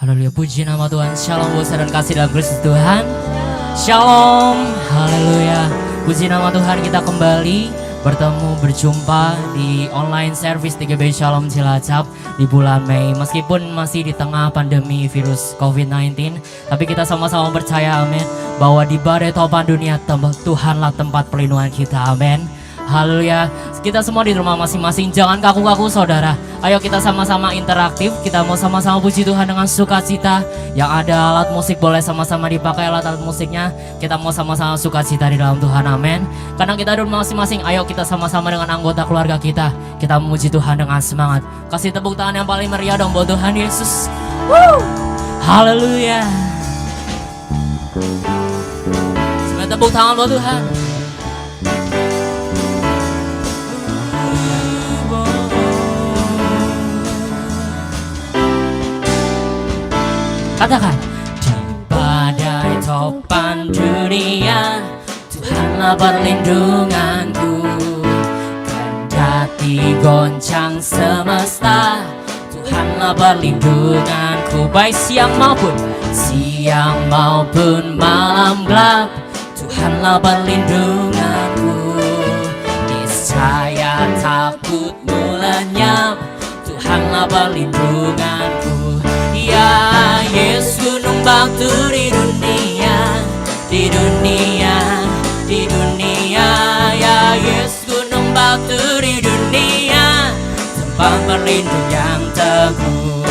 Haleluya, puji nama Tuhan. Shalom buat dan kasih dalam Kristus Tuhan. Shalom, haleluya. Puji nama Tuhan, kita kembali bertemu berjumpa di online service 3B Shalom Cilacap di bulan Mei. Meskipun masih di tengah pandemi virus COVID-19, tapi kita sama-sama percaya, amin, bahwa di badai topan dunia Tuhanlah tempat perlindungan kita, amin. Haleluya. Kita semua di rumah masing-masing, jangan kaku-kaku saudara. Ayo kita sama-sama interaktif. Kita mau sama-sama puji Tuhan dengan sukacita. Yang ada alat musik boleh sama-sama dipakai alat-alat musiknya. Kita mau sama-sama sukacita di dalam Tuhan, amin. Karena kita di rumah masing-masing, ayo kita sama-sama dengan anggota keluarga kita. Kita memuji Tuhan dengan semangat. Kasih tepuk tangan yang paling meriah dong buat Tuhan Yesus. Woo! Haleluya. Semoga tepuk tangan buat Tuhan. Katakan, di badai topan dunia Tuhanlah perlindunganku. Kendati goncang semesta Tuhanlah perlindunganku. Baik siang maupun malam gelap Tuhanlah perlindunganku. Niscaya takutmu lenyap Tuhanlah perlindunganku. Ya Yesus gunung batu di dunia, di dunia, di dunia. Ya Yesus gunung batu di dunia, tempat berlindung yang teguh.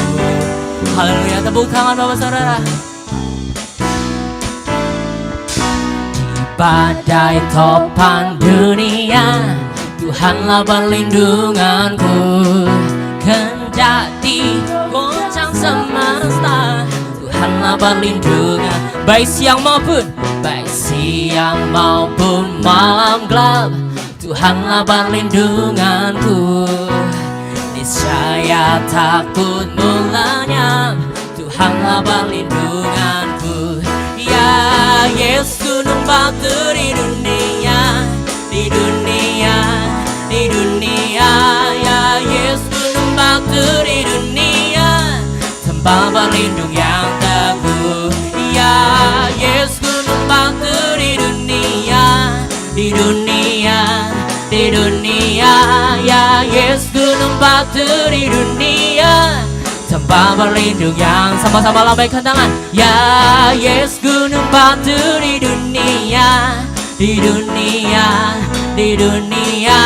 Haleluya, tepuk tangan Bapak Saudara. Di badai topan dunia Tuhanlah perlindunganku. Kendati goncang semesta Tuhanlah perlindungan. Baik siang maupun malam gelap Tuhanlah perlindunganku. Niscaya takutmu lenyap Tuhanlah perlindunganku. Ya Yesus gunung batu di dunia, di dunia, di dunia. Ya Yesus gunung batu di dunia, tempat berlindung yang teguh. Ya Yesus gunung batu di dunia, di dunia, di dunia. Ya Yesus gunung batu di dunia, tempat berlindung yang. Sama-sama lambaikan tangan. Ya Yesus gunung batu di dunia, di dunia, di dunia.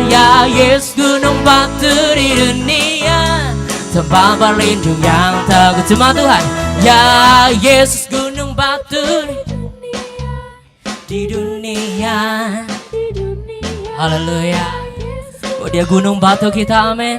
Ya Yesus gunung batu di dunia, tempat berlindung yang teguh. Cuma Tuhan. Ya Yesus gunung batu di dunia, di dunia. Haleluya. Oh, dia gunung batu kita, amin.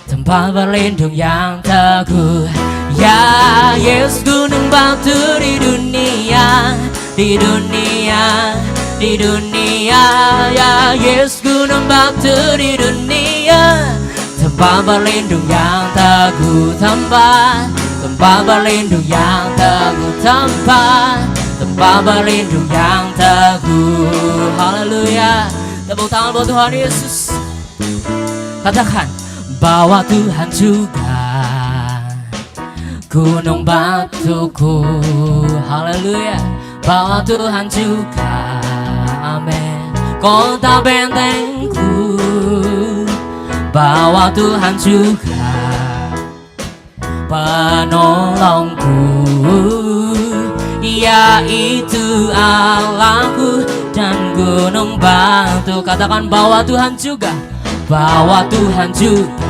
Tempat berlindung yang teguh. Ya Yesus gunung batu di dunia, di dunia, di dunia. Ya Yesus gunung batu di dunia, tempat berlindung yang teguh. Tempat berlindung yang teguh. Tempat berlindung yang teguh. Haleluya. Tepuk tangan buat Tuhan Yesus. Katakan, bahwa Tuhan juga gunung batuku. Haleluya. Bahwa Tuhan juga, amin, kota bentengku. Bahwa Tuhan juga penolongku, yaitu Allahku dan gunung batu. Katakan, bahwa Tuhan juga, bahwa Tuhan juga.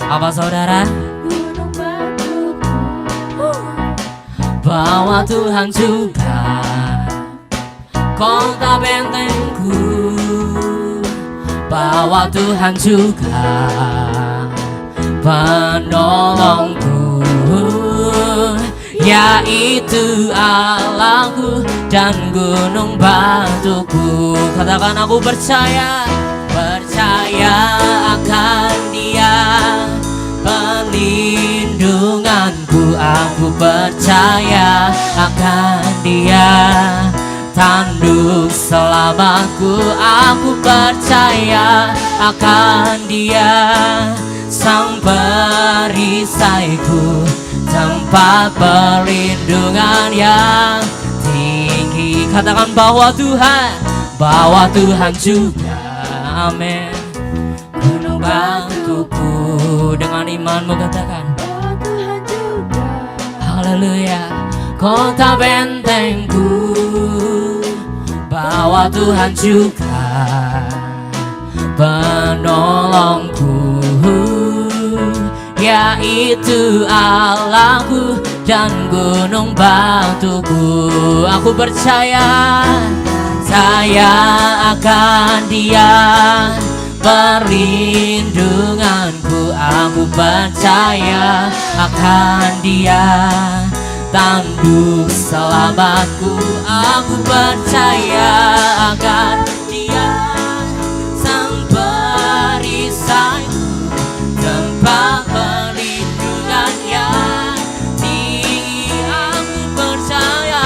Apa saudara? Gunung batuku. Bahwa Tuhan juga kota bentengku. Bahwa Tuhan juga penolongku, yaitu Allahku dan gunung batuku. Katakan, aku percaya, percaya akan Dia perlindunganku. Aku percaya akan Dia tanduk selamatku. Aku percaya akan Dia Sang perisaiku, tempat perlindungan yang tinggi. Katakan bahwa Tuhan juga, amin, membantuku. Dengan imanmu katakan, Tuhan juga, haleluya, kota bentengku, bahwa Tuhan juga penolongku, yaitu Allahku dan gunung batuku. Aku percaya, saya akan Dia perlindunganku. Aku percaya akan Dia tanduk selamatku. Aku percaya akan Dia sang perisaiku, tempat perlindungan yang tinggi. Aku percaya,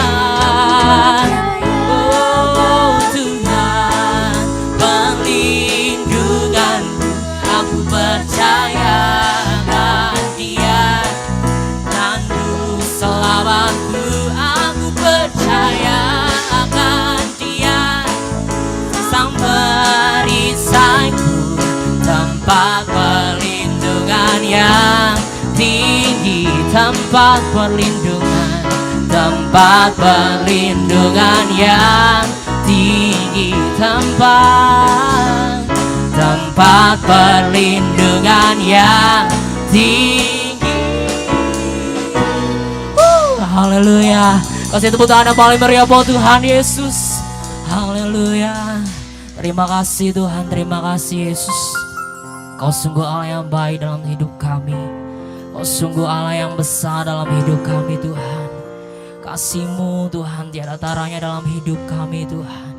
oh Tuhan perlindunganku. Aku percaya akan Dia tanduk selamatku. Aku percaya akan Dia sang perisaiku, tempat perlindungan yang tinggi. Tempat perlindungan, tempat perlindungan yang tinggi. Tempat perlindungan yang tinggi. Haleluya. Kasih tepuk tangan yang paling meriah buat Tuhan Yesus. Haleluya. Terima kasih Tuhan, terima kasih Yesus. Kau sungguh Allah yang baik dalam hidup kami. Kau sungguh Allah yang besar dalam hidup kami Tuhan. Kasih-Mu Tuhan tiada taranya dalam hidup kami Tuhan.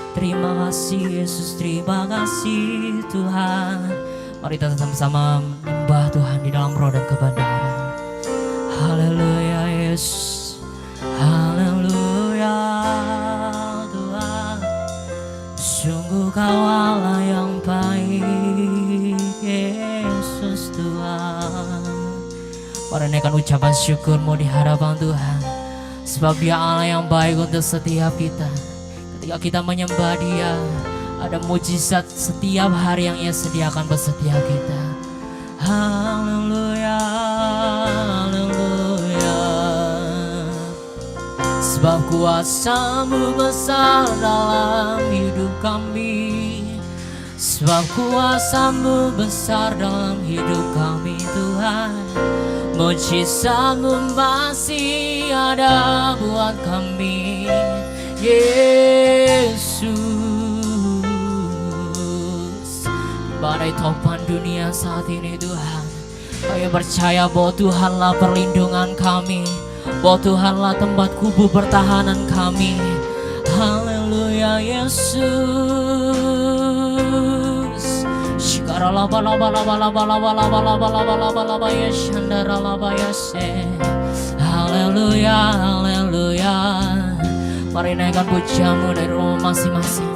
Terima kasih Yesus, terima kasih Tuhan. Mari kita sama-sama menyembah Tuhan di dalam roh dan kebenaran. Haleluya Yesus, haleluya Tuhan. Sungguh Kau Allah yang baik Yesus Tuhan. Mari naikkan ucapan syukur-Mu di hadapan Tuhan, sebab Dia Allah yang baik untuk setiap kita. Ketika kita menyembah Dia, ada mujizat setiap hari yang Ia sediakan buat setiap kita. Haleluya, haleluya. Sebab kuasa-Mu besar dalam hidup kami. Sebab kuasa-Mu besar dalam hidup kami Tuhan. Mujizat-Mu masih ada buat kami Yesus. Di badai topan dunia saat ini Tuhan, kami percaya bahwa Tuhanlah perlindungan kami, bahwa Tuhanlah tempat kubu pertahanan kami. Haleluya Yesus. Haleluya, haleluya. Mari naikkan pujian-Mu dari rumah masing-masing.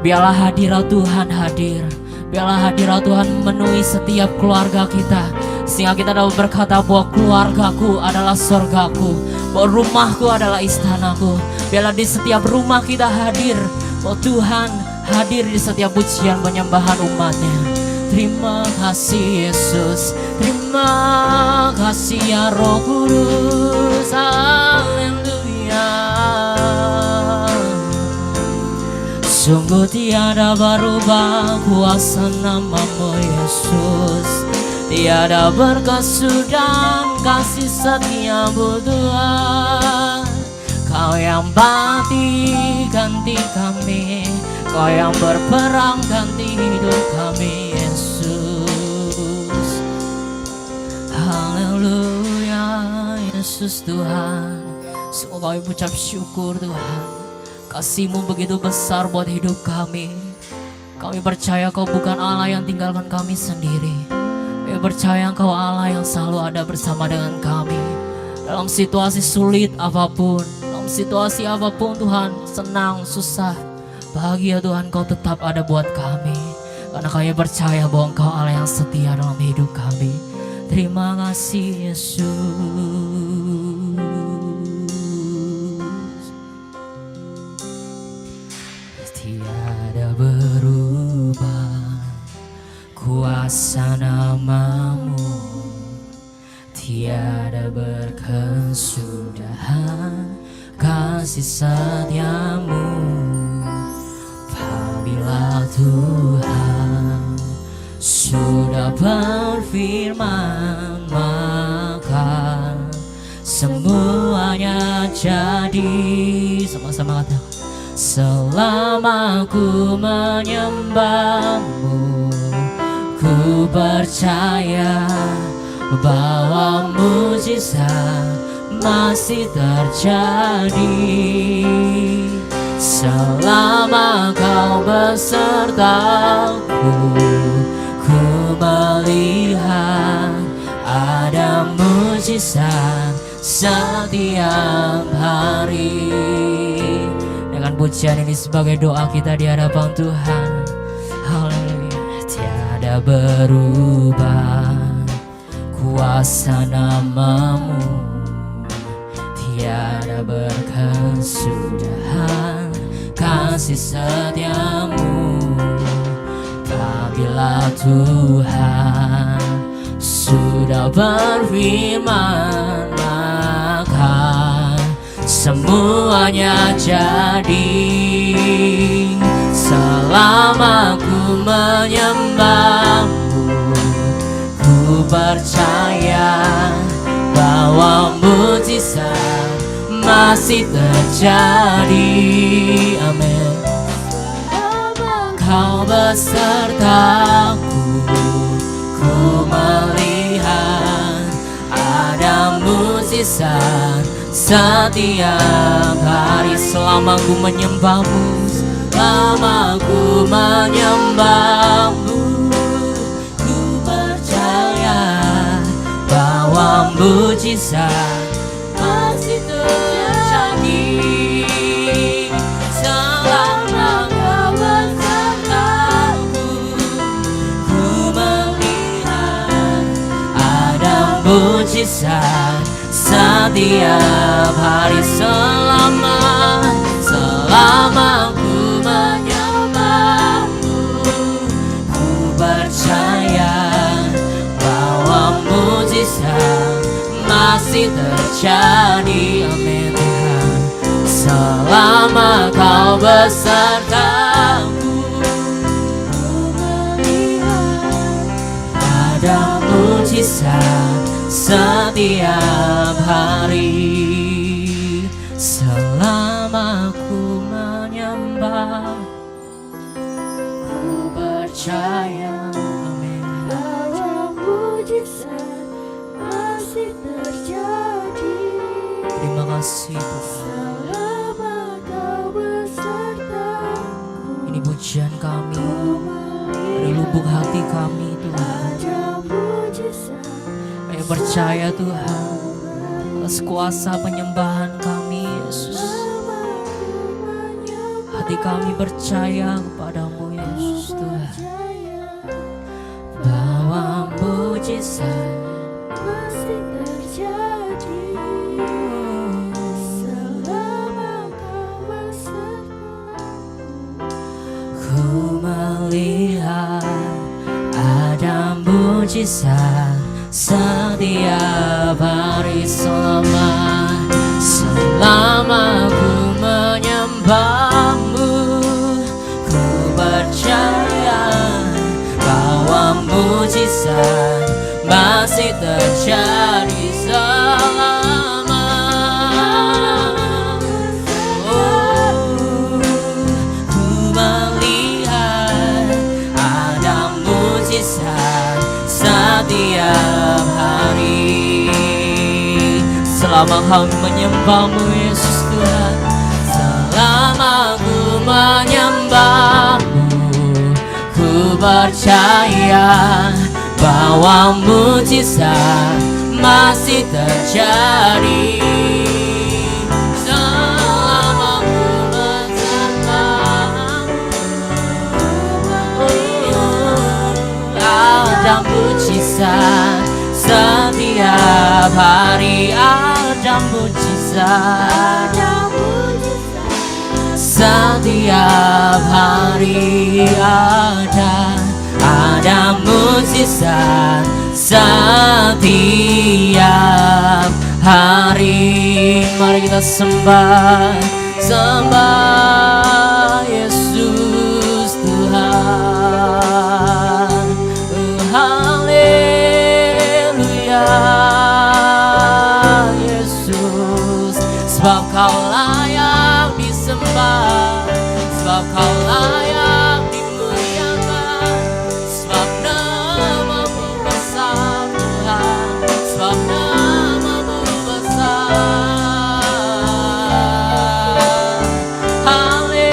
Biarlah hadirat Tuhan hadir. Biarlah hadirat Tuhan memenuhi setiap keluarga kita, sehingga kita dapat berkata bahwa keluargaku adalah surgaku, bahwa rumahku adalah istanaku. Biarlah di setiap rumah kita hadir, bahwa Tuhan hadir di setiap pujian penyembahan umat-Nya. Terima kasih Yesus, terima kasih ya Roh Kudus. Haleluya. Sungguh tiada berubah kuasa nama-Mu Yesus. Tiada berkesudahan kasih setia-Mu Tuhan. Kau yang mati ganti kami, Kau yang berperang ganti hidup kami Yesus. Haleluya Yesus Tuhan. Semua kami ucap syukur Tuhan. Kasih-Mu begitu besar buat hidup kami. Kami percaya Kau bukan Allah yang tinggalkan kami sendiri. Kami percaya Engkau Allah yang selalu ada bersama dengan kami. Dalam situasi sulit apapun, dalam situasi apapun Tuhan, senang, susah, bahagia Tuhan, Kau tetap ada buat kami. Karena kami percaya bahwa Engkau Allah yang setia dalam hidup kami. Terima kasih Yesus. Tiada berubah kuasa nama-Mu, tiada berkesudahan kasih setia-Mu. Apabila Tuhan sudah berfirman, maka semuanya jadi. Sama-sama katakan, selama ku menyembah-Mu, ku percaya bahwa mujizat masih terjadi. Selama Kau besertaku, ku melihat ada mujizat setiap hari. Dengan pujian ini sebagai doa kita di hadapan Tuhan. Haleluya. Tiada berubah kuasa nama-Mu, tiada berkesudahan kasih setia-Mu. Apabila Tuhan sudah berfirman, maka semuanya jadi. Selama ku menyembah-Mu, ku percaya bahwa mujizat masih terjadi. Amin. Kau besertaku, ku melihat ada mujizat setiap hari. Selama ku menyembah-Mu, selama ku menyembah-Mu, ku percaya bahwa mujizat masih terjadi. Selama Kau besertaku, ku melihat ada mujizat setiap hari. Selama ku menyembah-Mu, ku percaya bahwa mujizat masih terjadi. Amin Tuhan. Selama Kau besertaku, ku melihat ada mujizat setiap hari. Selama ku menyembah, ku percaya, amin, bahwa mujizat masih terjadi. terima kasih Tuhan. Selama Kau besertaku, Ini pujian kami ku dari lubuk hati kami Tuhan. ada mujizat. Kami percaya Tuhan atas kuasa penyembahan kami Yesus. Hati kami percaya kepadamu Yesus Tuhan, bahwa mujizat Masih terjadi. Selama Kau besertaku, ku melihat ada mujizat setiap hari. Selama ku menyembah-Mu, ku percaya bahwa mujizat masih terjadi. Selama ku melihat ada mujizat setiap hari. Selama kami menyembah-Mu Yesus Tuhan, selama ku menyembah-Mu, ku percaya bahwa mujizat masih terjadi. Selama ku bersama-Mu, hari ada mujizat, ada mujizat. setiap hari ada mujizat, setiap hari. Mari kita sembah Yesus Tuhan. Haleluya Yesus, sebab Kau layak disembah, sebab Kau layak dimuliakan, sebab nama-Mu besar Tuhan, sebab nama-Mu besar. Haleluya.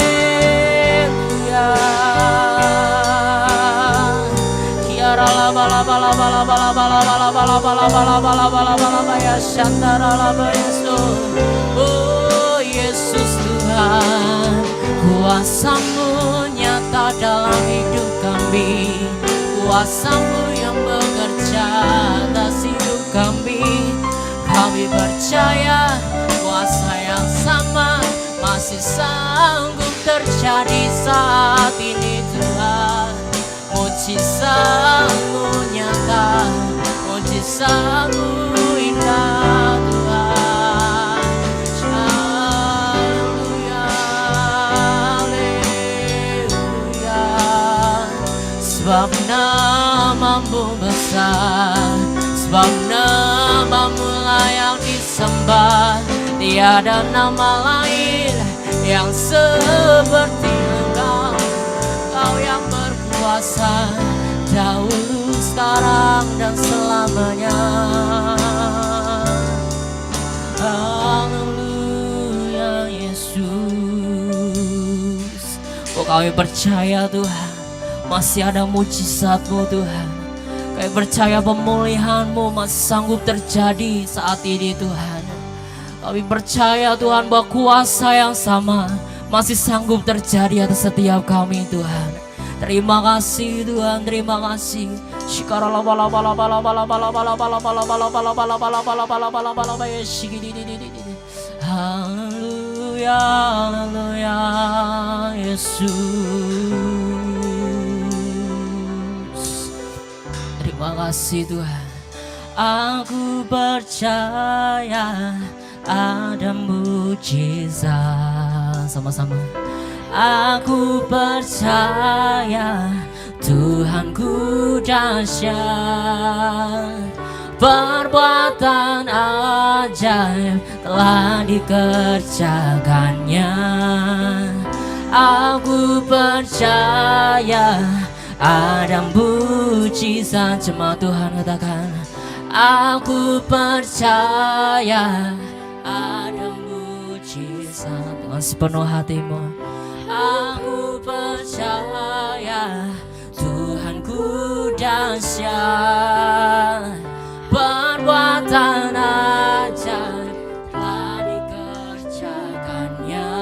Kiara la bala bala bala bala bala bala bala bala bala bala bala bala ya syandara la Yesus. Oh Yesus Tuhan, kuasa-Mu nyata dalam hidup kami, kuasa-Mu yang bekerja atas hidup kami. Kami percaya kuasa yang sama masih sanggup terjadi saat ini Tuhan. Mujizat-Mu nyata, mujizat-Mu indah Tuhan. Haleluya, haleluya. Sebab nama-Mu besar, sebab nama-Mu layak disembah. Tiada nama lain yang seperti Engkau, Kau yang berkuasa dahulu, sekarang, dan selamanya. Haleluya Yesus. Oh kami percaya Tuhan, masih ada mujizat-Mu Tuhan. Kami percaya pemulihan-Mu masih sanggup terjadi saat ini Tuhan. Kami percaya Tuhan bahwa kuasa yang sama masih sanggup terjadi atas setiap kami Tuhan. Terima kasih Tuhan, terima kasih. Haleluya, haleluya Yesus. Terima kasih Tuhan. Aku percaya ada mujizat. Sama-sama. Aku percaya Tuhanku dahsyat, perbuatan ajaib telah dikerjakannya. Aku percaya ada mujizat. Jemaat Tuhan katakan, aku percaya ada mujizat. Dengan sepenuh hatimu, aku percaya Tuhanku dahsyat, perbuatan ajaib telah dikerjakannya.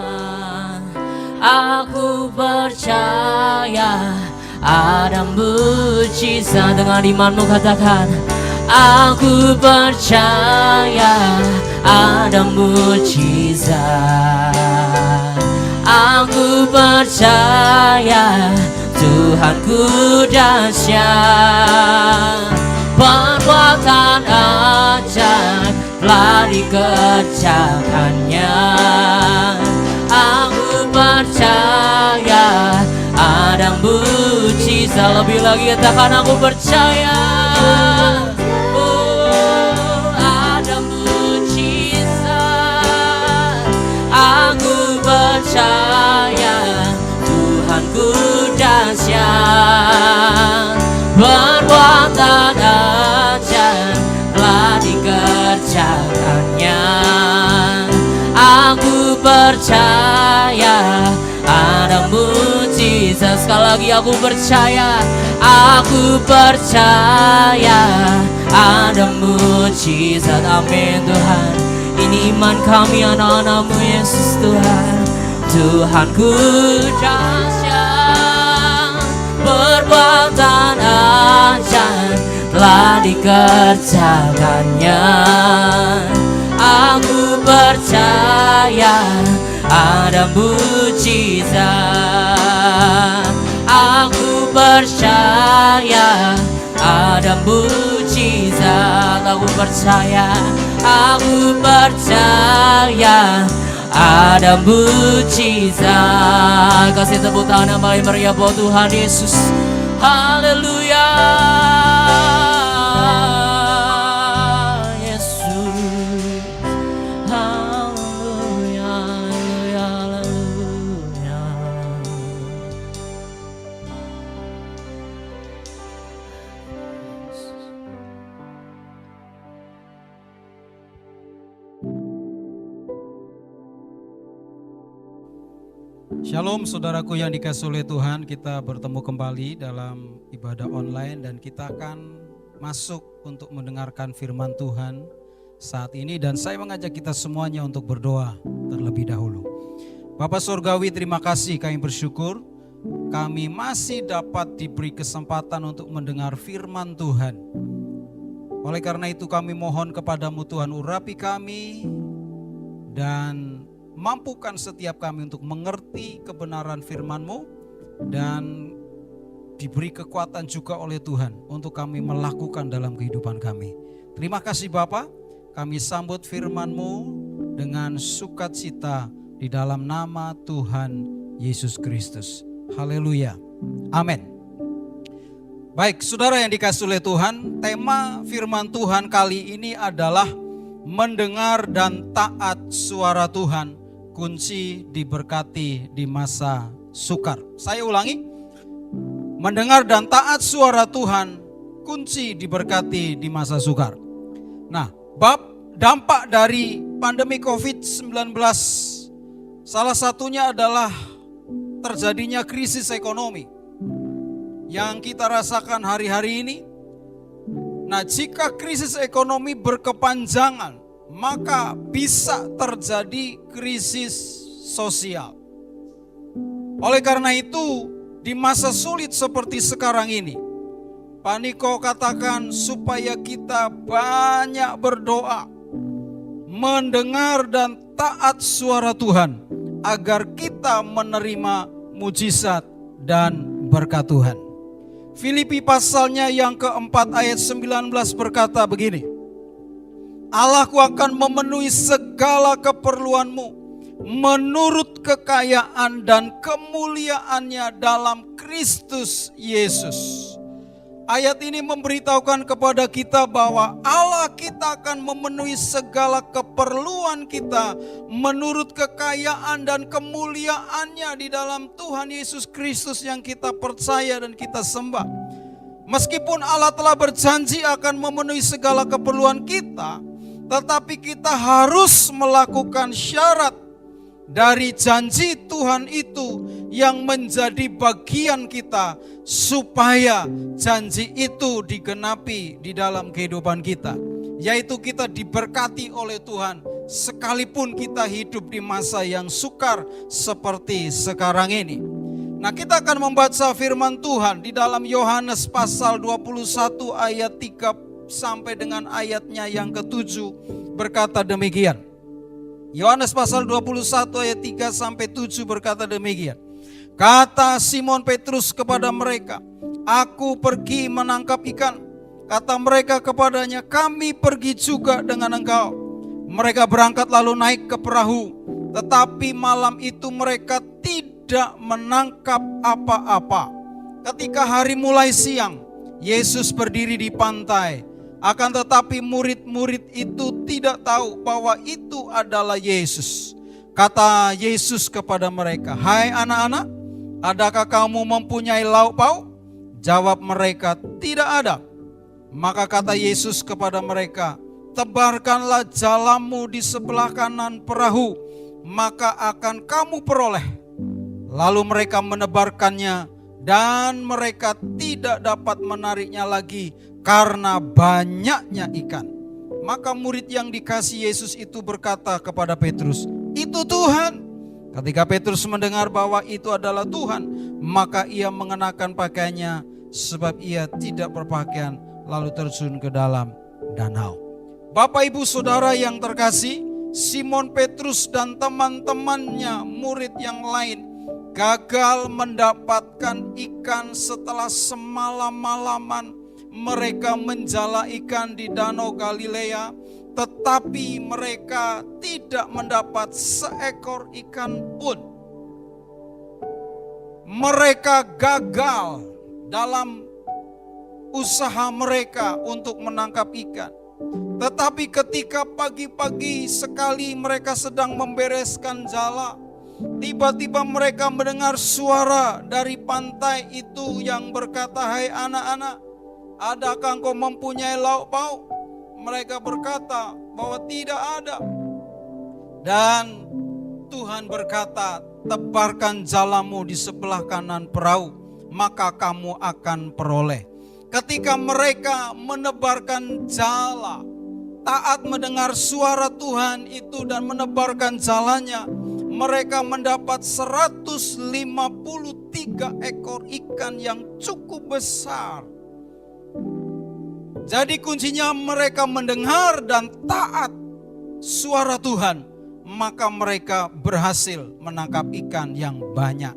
Aku percaya ada mujizat. Dengan imanmu katakan, aku percaya ada mujizat. Aku percaya Tuhanku dahsyat, perbuatan ajaib telah dikerjakannya. Aku percaya ada mujizat. Lebih lagi katakan, aku percaya. Aku percaya Tuhanku dahsyat, perbuatan ajaib telah dikerjakannya. Aku percaya ada mujizat. Sekali lagi aku percaya. Aku percaya ada mujizat. Amin Tuhan. Ini iman kami anak-anak-Mu Yesus Tuhan. Tuhanku dahsyat, perbuatan ajaib telah telah dikerjakannya. Aku percaya ada mujizat. Aku percaya ada mujizat. Aku percaya ada mujizat. Kasih tepuk tangan yang paling meriah buat Tuhan Yesus. Haleluya. Yesus. Haleluya. Haleluya. Shalom saudaraku yang dikasihi oleh Tuhan, kita bertemu kembali dalam ibadah online dan kita akan masuk untuk mendengarkan firman Tuhan saat ini, dan saya mengajak kita semuanya untuk berdoa terlebih dahulu. Bapa Surgawi, terima kasih, kami bersyukur kami masih dapat diberi kesempatan untuk mendengar firman Tuhan. Oleh karena itu kami mohon kepadamu Tuhan, urapi kami dan mampukan setiap kami untuk mengerti kebenaran firman-Mu dan diberi kekuatan juga oleh Tuhan untuk kami melakukan dalam kehidupan kami. Terima kasih Bapa, kami sambut firman-Mu dengan sukacita di dalam nama Tuhan Yesus Kristus. Haleluya. Amin. Baik, saudara yang dikasihi oleh Tuhan, tema firman Tuhan kali ini adalah mendengar dan taat suara Tuhan, kunci diberkati di masa sukar. Saya ulangi, mendengar dan taat suara Tuhan, kunci diberkati di masa sukar. Nah, bab dampak dari pandemi COVID-19, salah satunya adalah terjadinya krisis ekonomi yang kita rasakan hari-hari ini. Nah, jika krisis ekonomi berkepanjangan, maka bisa terjadi krisis sosial. Oleh karena itu, di masa sulit seperti sekarang ini, Pak Niko katakan supaya kita banyak berdoa, mendengar dan taat suara Tuhan, agar kita menerima mujizat dan berkat Tuhan. Filipi pasalnya yang keempat ayat 19 berkata begini, Allahku akan memenuhi segala keperluanmu menurut kekayaan dan kemuliaannya dalam Kristus Yesus. Ayat ini memberitahukan kepada kita bahwa Allah kita akan memenuhi segala keperluan kita menurut kekayaan dan kemuliaannya di dalam Tuhan Yesus Kristus yang kita percaya dan kita sembah. Meskipun Allah telah berjanji akan memenuhi segala keperluan kita, tetapi kita harus melakukan syarat dari janji Tuhan itu yang menjadi bagian kita, supaya janji itu digenapi di dalam kehidupan kita, yaitu kita diberkati oleh Tuhan sekalipun kita hidup di masa yang sukar seperti sekarang ini. Nah, kita akan membaca firman Tuhan di dalam Yohanes pasal 21 ayat 3 sampai dengan ayatnya yang ke-7 berkata demikian. Yohanes pasal 21 ayat 3 sampai 7 berkata demikian. Kata Simon Petrus kepada mereka, aku pergi menangkap ikan. Kata mereka kepadanya, kami pergi juga dengan engkau. Mereka berangkat lalu naik ke perahu, tetapi malam itu mereka tidak menangkap apa-apa. Ketika hari mulai siang, Yesus berdiri di pantai. Akan tetapi murid-murid itu tidak tahu bahwa itu adalah Yesus. Kata Yesus kepada mereka, hai anak-anak, adakah kamu mempunyai lauk pauk? Jawab mereka, tidak ada. Maka kata Yesus kepada mereka, tebarkanlah jalamu di sebelah kanan perahu, maka akan kamu peroleh. Lalu mereka menebarkannya, dan mereka tidak dapat menariknya lagi karena banyaknya ikan. Maka murid yang dikasihi Yesus itu berkata kepada Petrus, itu Tuhan. Ketika Petrus mendengar bahwa itu adalah Tuhan, maka ia mengenakan pakaiannya, sebab ia tidak berpakaian, lalu terjun ke dalam danau. Bapak Ibu Saudara yang terkasih, Simon Petrus dan teman-temannya, murid yang lain, gagal mendapatkan ikan setelah semalam-malaman mereka menjala ikan di Danau Galilea, tetapi mereka tidak mendapat seekor ikan pun. Mereka gagal dalam usaha mereka untuk menangkap ikan. Tetapi ketika pagi-pagi sekali mereka sedang membereskan jala, tiba-tiba mereka mendengar suara dari pantai itu yang berkata, "Hai anak-anak, adakah engkau mempunyai lauk pauk?" Mereka berkata bahwa tidak ada. Dan Tuhan berkata, "Tebarkan jalamu di sebelah kanan perahu, maka kamu akan peroleh." Ketika mereka menebarkan jala, taat mendengar suara Tuhan itu dan menebarkan jalannya, mereka mendapat 153 ekor ikan yang cukup besar. Jadi kuncinya mereka mendengar dan taat suara Tuhan, maka mereka berhasil menangkap ikan yang banyak.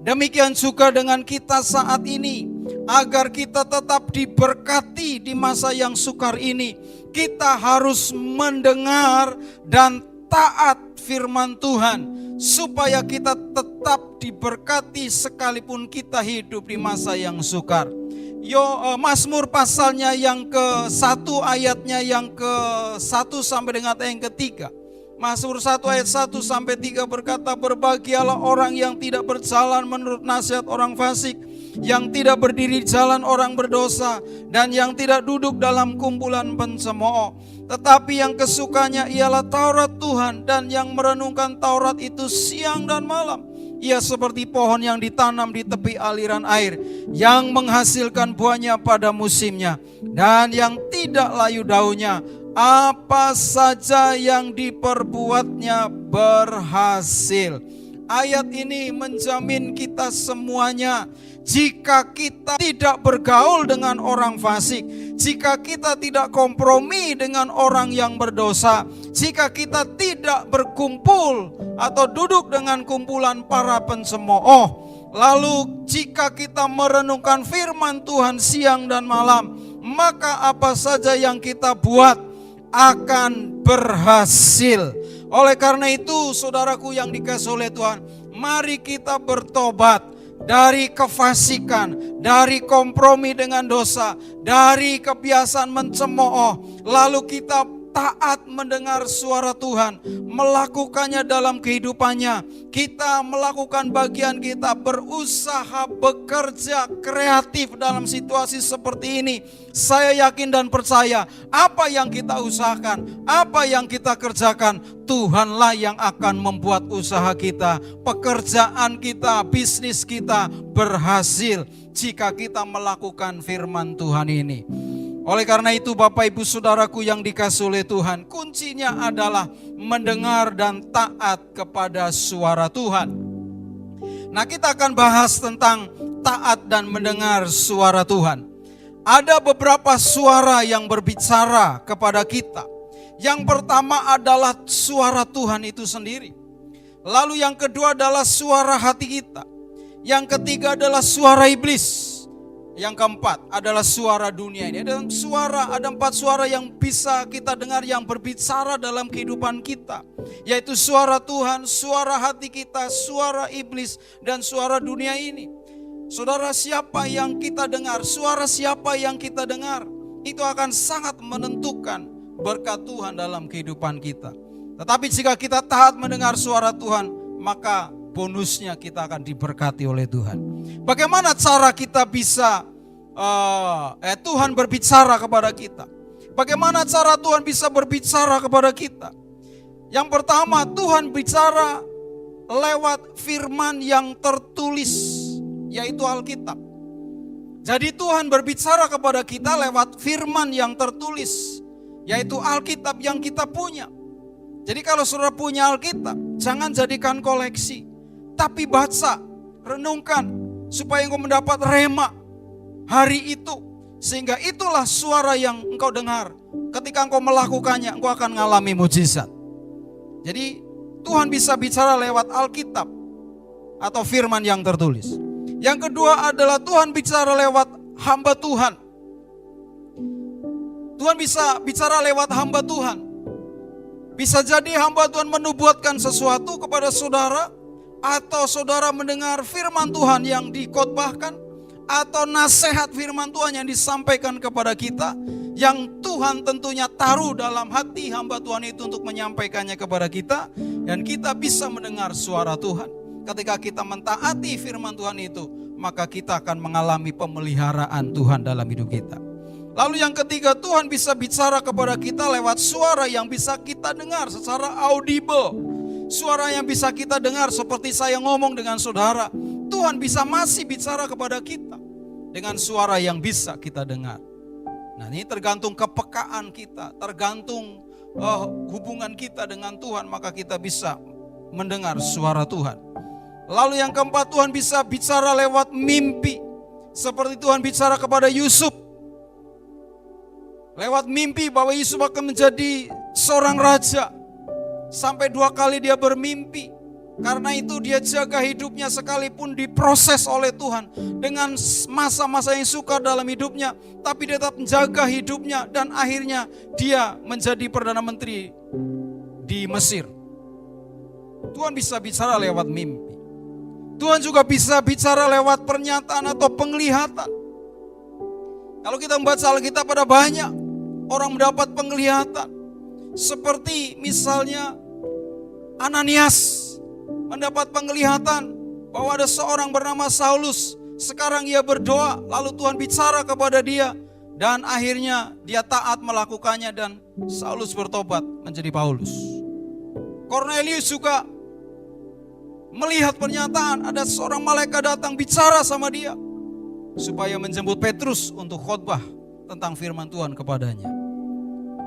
Demikian juga dengan kita saat ini. Agar kita tetap diberkati di masa yang sukar ini, kita harus mendengar dan taat firman Tuhan, supaya kita tetap diberkati sekalipun kita hidup di masa yang sukar. Mazmur pasalnya yang ke-1 ayatnya yang ke-1 sampai dengan yang ke-3. Mazmur 1 ayat 1 sampai 3 berkata, "Berbahagialah orang yang tidak berjalan menurut nasihat orang fasik, yang tidak berdiri di jalan orang berdosa, dan yang tidak duduk dalam kumpulan pencemooh. Tetapi yang kesukanya ialah Taurat Tuhan, dan yang merenungkan Taurat itu siang dan malam. Ia seperti pohon yang ditanam di tepi aliran air, yang menghasilkan buahnya pada musimnya, dan yang tidak layu daunnya. Apa saja yang diperbuatnya berhasil." Ayat ini menjamin kita semuanya, jika kita tidak bergaul dengan orang fasik, jika kita tidak kompromi dengan orang yang berdosa, jika kita tidak berkumpul atau duduk dengan kumpulan para pencemooh, lalu jika kita merenungkan firman Tuhan siang dan malam, maka apa saja yang kita buat akan berhasil. Oleh karena itu, saudaraku yang dikasihi oleh Tuhan, mari kita bertobat dari kefasikan, dari kompromi dengan dosa, dari kebiasaan mencemooh, lalu kita taat mendengar suara Tuhan, melakukannya dalam kehidupannya. Kita melakukan bagian kita, berusaha bekerja kreatif dalam situasi seperti ini. Saya yakin dan percaya, apa yang kita usahakan, apa yang kita kerjakan, Tuhanlah yang akan membuat usaha kita, pekerjaan kita, bisnis kita berhasil jika kita melakukan firman Tuhan ini. Oleh karena itu, Bapak Ibu Saudaraku yang dikasihi oleh Tuhan, kuncinya adalah mendengar dan taat kepada suara Tuhan. Nah, kita akan bahas tentang taat dan mendengar suara Tuhan. Ada beberapa suara yang berbicara kepada kita. Yang pertama adalah suara Tuhan itu sendiri. Lalu yang kedua adalah suara hati kita. Yang ketiga adalah suara iblis. Yang keempat adalah suara dunia ini. Ada 4 suara yang bisa kita dengar yang berbicara dalam kehidupan kita, yaitu suara Tuhan, suara hati kita, suara iblis, dan suara dunia ini. Saudara, siapa yang kita dengar, suara siapa yang kita dengar, itu akan sangat menentukan berkat Tuhan dalam kehidupan kita. Tetapi jika kita taat mendengar suara Tuhan, maka bonusnya kita akan diberkati oleh Tuhan. Bagaimana cara kita bisa Tuhan berbicara kepada kita? Bagaimana cara Tuhan bisa berbicara kepada kita? Yang pertama, Tuhan bicara lewat firman yang tertulis, yaitu Alkitab. Jadi Tuhan berbicara kepada kita lewat firman yang tertulis, yaitu Alkitab yang kita punya. Jadi kalau saudara punya Alkitab, jangan jadikan koleksi, tapi baca, renungkan, supaya engkau mendapat rema hari itu, Sehingga itulah suara yang engkau dengar. Ketika engkau melakukannya, engkau akan mengalami mujizat. Jadi Tuhan bisa bicara lewat Alkitab atau firman yang tertulis. Yang kedua adalah Tuhan bicara lewat hamba Tuhan. Tuhan bisa bicara lewat hamba Tuhan. Bisa jadi hamba Tuhan menubuatkan sesuatu kepada saudara, atau saudara mendengar firman Tuhan yang dikhotbahkan, atau nasihat firman Tuhan yang disampaikan kepada kita, yang Tuhan tentunya taruh dalam hati hamba Tuhan itu untuk menyampaikannya kepada kita, dan kita bisa mendengar suara Tuhan. Ketika kita mentaati firman Tuhan itu, maka kita akan mengalami pemeliharaan Tuhan dalam hidup kita. Lalu yang ketiga, Tuhan bisa bicara kepada kita lewat suara yang bisa kita dengar secara audible. Suara yang bisa kita dengar seperti saya ngomong dengan saudara. Tuhan bisa masih bicara kepada kita dengan suara yang bisa kita dengar. Nah, ini tergantung kepekaan kita, tergantung hubungan kita dengan Tuhan, maka kita bisa mendengar suara Tuhan. Lalu yang keempat, Tuhan bisa bicara lewat mimpi. Seperti Tuhan bicara kepada Yusuf. Lewat mimpi bahwa Yusuf akan menjadi seorang raja. Sampai 2 kali dia bermimpi. Karena itu dia jaga hidupnya sekalipun diproses oleh Tuhan. Dengan masa-masa yang sukar dalam hidupnya. Tapi dia tetap menjaga hidupnya. Dan akhirnya dia menjadi Perdana Menteri di Mesir. Tuhan bisa bicara lewat mimpi. Tuhan juga bisa bicara lewat pernyataan atau penglihatan. Kalau kita membaca Alkitab, ada banyak orang mendapat penglihatan. Seperti misalnya Ananias mendapat penglihatan bahwa ada seorang bernama Saulus. Sekarang ia berdoa, lalu Tuhan bicara kepada dia. Dan akhirnya dia taat melakukannya dan Saulus bertobat menjadi Paulus. Cornelius juga melihat pernyataan, ada seorang malaikat datang bicara sama dia supaya menjemput Petrus untuk khotbah tentang firman Tuhan kepadanya.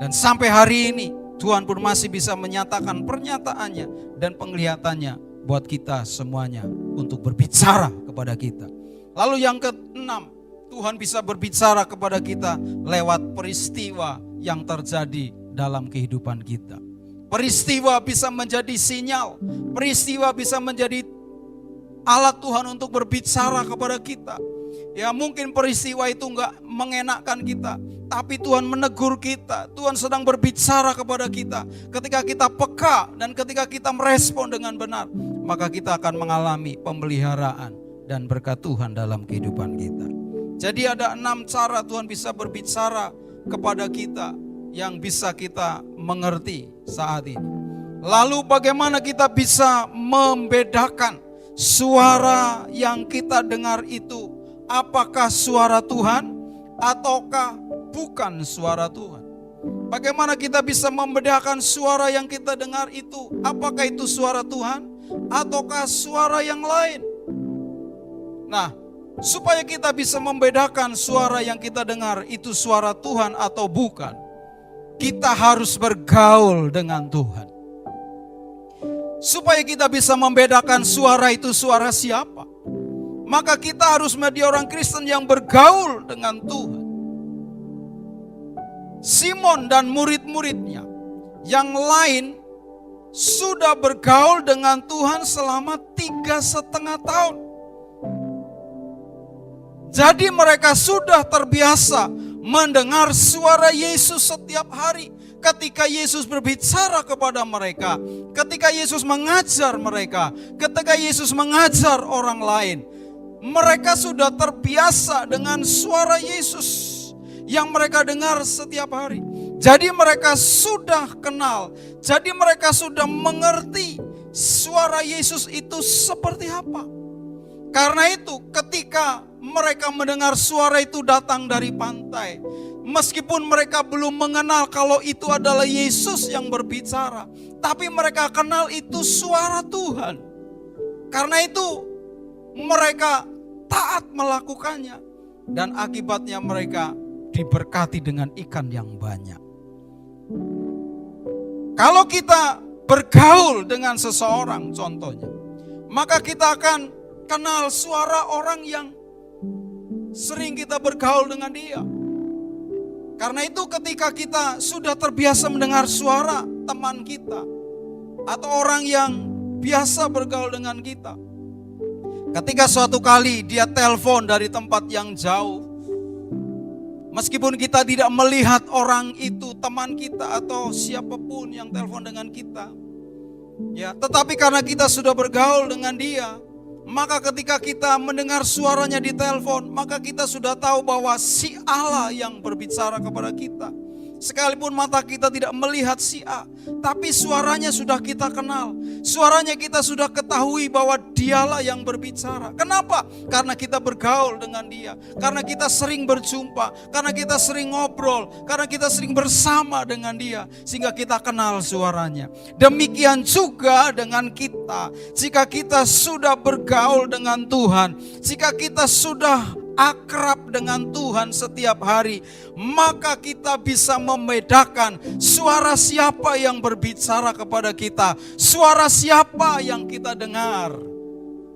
Dan sampai hari ini Tuhan pun masih bisa menyatakan pernyataannya dan penglihatannya buat kita semuanya untuk berbicara kepada kita. Lalu yang keenam, Tuhan bisa berbicara kepada kita lewat peristiwa yang terjadi dalam kehidupan kita. Peristiwa bisa menjadi sinyal, peristiwa bisa menjadi alat Tuhan untuk berbicara kepada kita. Ya, mungkin peristiwa itu enggak mengenakkan kita, tapi Tuhan menegur kita. Tuhan sedang berbicara kepada kita. Ketika kita peka dan ketika kita merespon dengan benar, maka kita akan mengalami pemeliharaan dan berkat Tuhan dalam kehidupan kita. Jadi ada 6 cara Tuhan bisa berbicara kepada kita yang bisa kita mengerti saat ini. Lalu bagaimana kita bisa membedakan suara yang kita dengar itu, apakah suara Tuhan ataukah bukan suara Tuhan? Bagaimana kita bisa membedakan suara yang kita dengar itu, apakah itu suara Tuhan ataukah suara yang lain? Nah, supaya kita bisa membedakan suara yang kita dengar itu suara Tuhan atau bukan, kita harus bergaul dengan Tuhan. Supaya kita bisa membedakan suara itu suara siapa, maka kita harus menjadi orang Kristen yang bergaul dengan Tuhan. Simon dan murid-muridnya yang lain sudah bergaul dengan Tuhan selama 3,5 tahun. Jadi mereka sudah terbiasa mendengar suara Yesus setiap hari. Ketika Yesus berbicara kepada mereka, ketika Yesus mengajar mereka, ketika Yesus mengajar orang lain, mereka sudah terbiasa dengan suara Yesus yang mereka dengar setiap hari. Jadi mereka sudah kenal, jadi mereka sudah mengerti suara Yesus itu seperti apa. Karena itu ketika mereka mendengar suara itu datang dari pantai, meskipun mereka belum mengenal kalau itu adalah Yesus yang berbicara, tapi mereka kenal itu suara Tuhan. Karena itu mereka taat melakukannya, dan akibatnya mereka diberkati dengan ikan yang banyak. Kalau kita bergaul dengan seseorang contohnya, maka kita akan kenal suara orang yang sering kita bergaul dengan dia. Karena itu ketika kita sudah terbiasa mendengar suara teman kita atau orang yang biasa bergaul dengan kita, ketika suatu kali dia telepon dari tempat yang jauh, meskipun kita tidak melihat orang itu teman kita atau siapapun yang telepon dengan kita, ya, tetapi karena kita sudah bergaul dengan dia, maka ketika kita mendengar suaranya di telepon, maka kita sudah tahu bahwa si Allah yang berbicara kepada kita. Sekalipun mata kita tidak melihat si A, tapi suaranya sudah kita kenal. Suaranya kita sudah ketahui bahwa dialah yang berbicara. Kenapa? Karena kita bergaul dengan dia. Karena kita sering berjumpa. Karena kita sering ngobrol. Karena kita sering bersama dengan dia. Sehingga kita kenal suaranya. Demikian juga dengan kita. Jika kita sudah bergaul dengan Tuhan. Jika kita sudah akrab dengan Tuhan setiap hari, maka kita bisa membedakan suara siapa yang berbicara kepada kita, suara siapa yang kita dengar.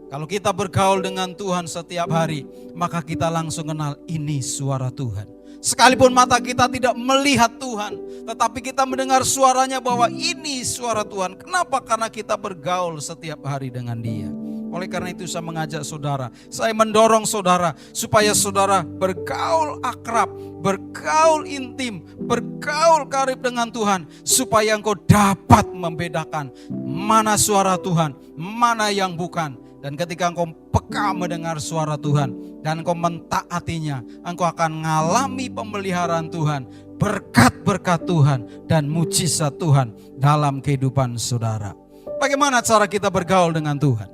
Kalau kita bergaul dengan Tuhan setiap hari, maka kita langsung kenal ini suara Tuhan. Sekalipun mata kita tidak melihat Tuhan, tetapi kita mendengar suaranya bahwa ini suara Tuhan. Kenapa? Karena kita bergaul setiap hari dengan Dia. Oleh karena itu saya mengajak saudara, saya mendorong saudara supaya saudara bergaul akrab, bergaul intim, bergaul karib dengan Tuhan. Supaya engkau dapat membedakan mana suara Tuhan, mana yang bukan. Dan ketika engkau peka mendengar suara Tuhan dan engkau mentaatinya, engkau akan mengalami pemeliharaan Tuhan, berkat-berkat Tuhan dan mujizat Tuhan dalam kehidupan saudara. Bagaimana cara kita bergaul dengan Tuhan?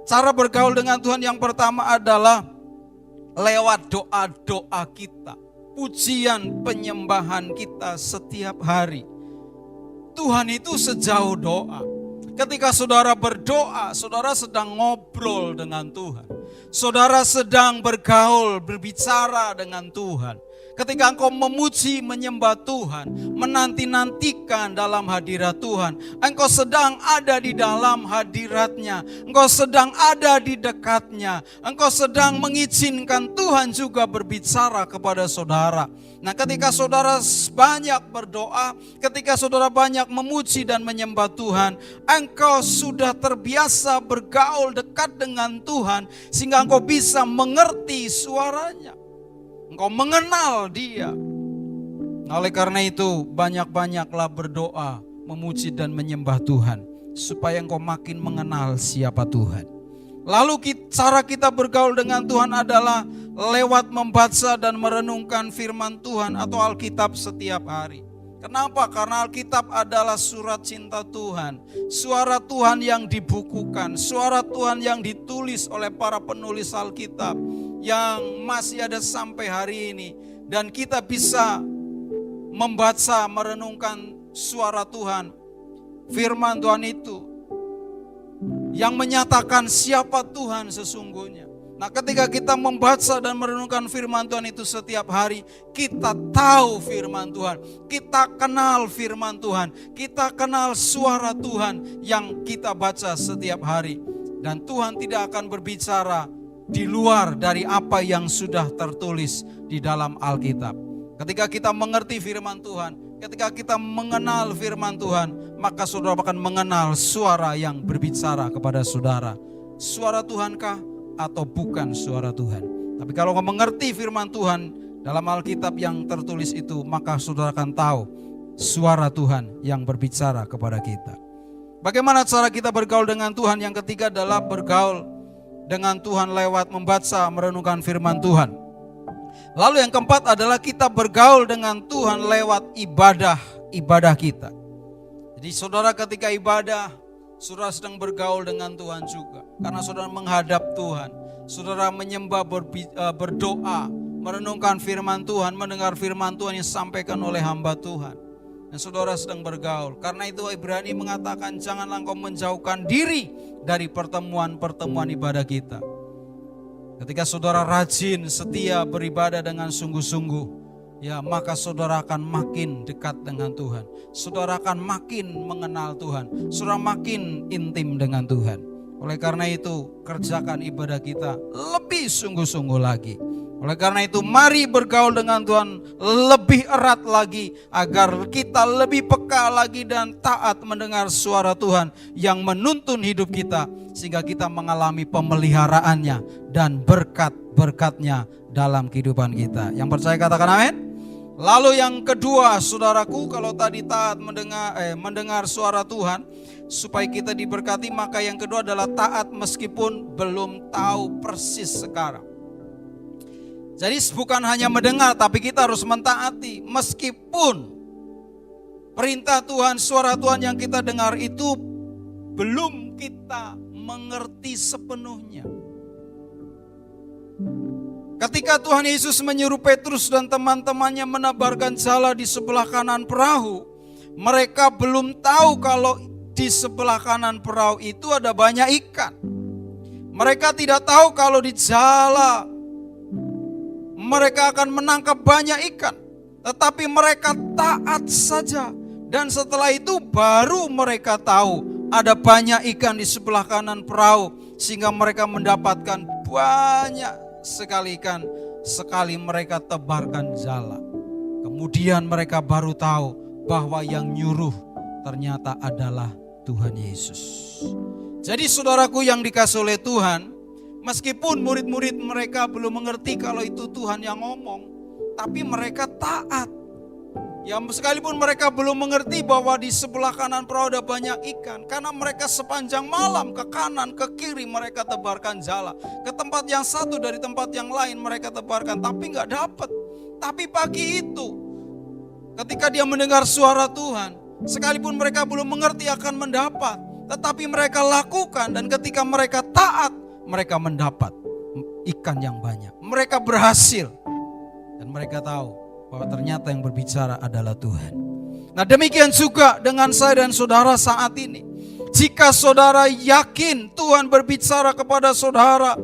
Cara bergaul dengan Tuhan yang pertama adalah lewat doa-doa kita, pujian penyembahan kita setiap hari. Tuhan itu sejauh doa. Ketika saudara berdoa, saudara sedang ngobrol dengan Tuhan. Saudara sedang bergaul, berbicara dengan Tuhan. Ketika engkau memuji, menyembah Tuhan, menanti-nantikan dalam hadirat Tuhan, engkau sedang ada di dalam hadiratnya, engkau sedang ada di dekatnya, engkau sedang mengizinkan Tuhan juga berbicara kepada saudara. Nah, ketika saudara banyak berdoa, ketika saudara banyak memuji dan menyembah Tuhan, engkau sudah terbiasa bergaul dekat dengan Tuhan, sehingga engkau bisa mengerti suaranya. Engkau mengenal dia. Oleh karena itu banyak-banyaklah berdoa, memuji dan menyembah Tuhan, supaya engkau makin mengenal siapa Tuhan. Lalu cara kita bergaul dengan Tuhan adalah lewat membaca dan merenungkan firman Tuhan atau Alkitab setiap hari. Kenapa? Karena Alkitab adalah surat cinta Tuhan, suara Tuhan yang dibukukan, suara Tuhan yang ditulis oleh para penulis Alkitab yang masih ada sampai hari ini. Dan kita bisa membaca, merenungkan suara Tuhan, firman Tuhan itu yang menyatakan siapa Tuhan sesungguhnya. Nah, ketika kita membaca dan merenungkan firman Tuhan itu setiap hari, kita tahu firman Tuhan, kita kenal firman Tuhan, kita kenal suara Tuhan yang kita baca setiap hari. Dan Tuhan tidak akan berbicara di luar dari apa yang sudah tertulis di dalam Alkitab. Ketika kita mengerti firman Tuhan, ketika kita mengenal firman Tuhan, maka saudara akan mengenal suara yang berbicara kepada saudara. Suara Tuhankah atau bukan suara Tuhan? Tapi kalau kau mengerti firman Tuhan dalam Alkitab yang tertulis itu, maka saudara akan tahu suara Tuhan yang berbicara kepada kita. Bagaimana cara kita bergaul dengan Tuhan? Yang ketiga adalah bergaul dengan Tuhan lewat membaca, merenungkan firman Tuhan. Lalu yang keempat adalah kita bergaul dengan Tuhan lewat ibadah kita. Jadi saudara ketika ibadah, saudara sedang bergaul dengan Tuhan juga. Karena saudara menghadap Tuhan, saudara menyembah, berdoa, merenungkan firman Tuhan, mendengar firman Tuhan yang disampaikan oleh hamba Tuhan. Dan saudara sedang bergaul. Karena itu Ibrani mengatakan janganlah engkau menjauhkan diri dari pertemuan-pertemuan ibadah kita. Ketika saudara rajin, setia beribadah dengan sungguh-sungguh, ya, maka saudara akan makin dekat dengan Tuhan. Saudara akan makin mengenal Tuhan. Saudara makin intim dengan Tuhan. Oleh karena itu, kerjakan ibadah kita lebih sungguh-sungguh lagi. Oleh karena itu mari bergaul dengan Tuhan lebih erat lagi agar kita lebih peka lagi dan taat mendengar suara Tuhan yang menuntun hidup kita sehingga kita mengalami pemeliharaannya dan berkat-berkatnya dalam kehidupan kita. Yang percaya katakan amin. Lalu yang kedua, saudaraku, kalau tadi taat mendengar suara Tuhan supaya kita diberkati, maka yang kedua adalah taat meskipun belum tahu persis sekarang. Jadi bukan hanya mendengar, tapi kita harus mentaati. Meskipun perintah Tuhan, suara Tuhan yang kita dengar itu belum kita mengerti sepenuhnya. Ketika Tuhan Yesus menyuruh Petrus dan teman-temannya menebarkan jala di sebelah kanan perahu, mereka belum tahu kalau di sebelah kanan perahu itu ada banyak ikan. Mereka tidak tahu kalau di jala mereka akan menangkap banyak ikan, tetapi mereka taat saja. Dan setelah itu baru mereka tahu ada banyak ikan di sebelah kanan perahu, sehingga mereka mendapatkan banyak sekali ikan sekali mereka tebarkan jala. Kemudian mereka baru tahu bahwa yang nyuruh ternyata adalah Tuhan Yesus. Jadi saudaraku yang dikasihi oleh Tuhan, meskipun murid-murid mereka belum mengerti kalau itu Tuhan yang ngomong, tapi mereka taat. Ya sekalipun mereka belum mengerti bahwa di sebelah kanan perahu ada banyak ikan, karena mereka sepanjang malam ke kanan ke kiri mereka tebarkan jala, ke tempat yang satu dari tempat yang lain mereka tebarkan, tapi nggak dapat. Tapi pagi itu ketika dia mendengar suara Tuhan, sekalipun mereka belum mengerti akan mendapat, tetapi mereka lakukan, dan ketika mereka taat mereka mendapat ikan yang banyak. Mereka berhasil dan mereka tahu bahwa ternyata yang berbicara adalah Tuhan. Nah demikian juga dengan saya dan saudara saat ini. Jika saudara yakin Tuhan berbicara kepada saudara,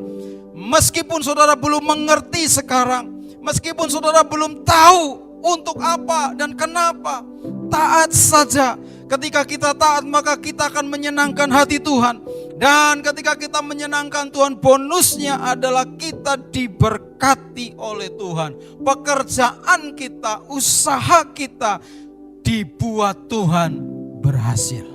meskipun saudara belum mengerti sekarang, meskipun saudara belum tahu untuk apa dan kenapa, taat saja. Ketika kita taat maka kita akan menyenangkan hati Tuhan. Dan ketika kita menyenangkan Tuhan, bonusnya adalah kita diberkati oleh Tuhan. Pekerjaan kita, usaha kita dibuat Tuhan berhasil.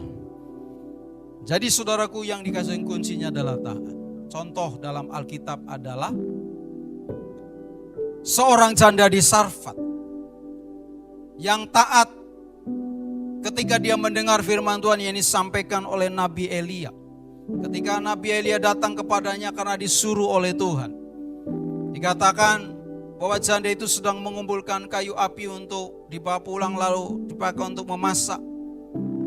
Jadi saudaraku yang dikasihi, kuncinya adalah taat. Contoh dalam Alkitab adalah seorang janda di Sarfat yang taat ketika dia mendengar firman Tuhan yang disampaikan oleh Nabi Elia. Ketika Nabi Elia datang kepadanya karena disuruh oleh Tuhan, dikatakan bahwa janda itu sedang mengumpulkan kayu api untuk dibawa pulang lalu dipakai untuk memasak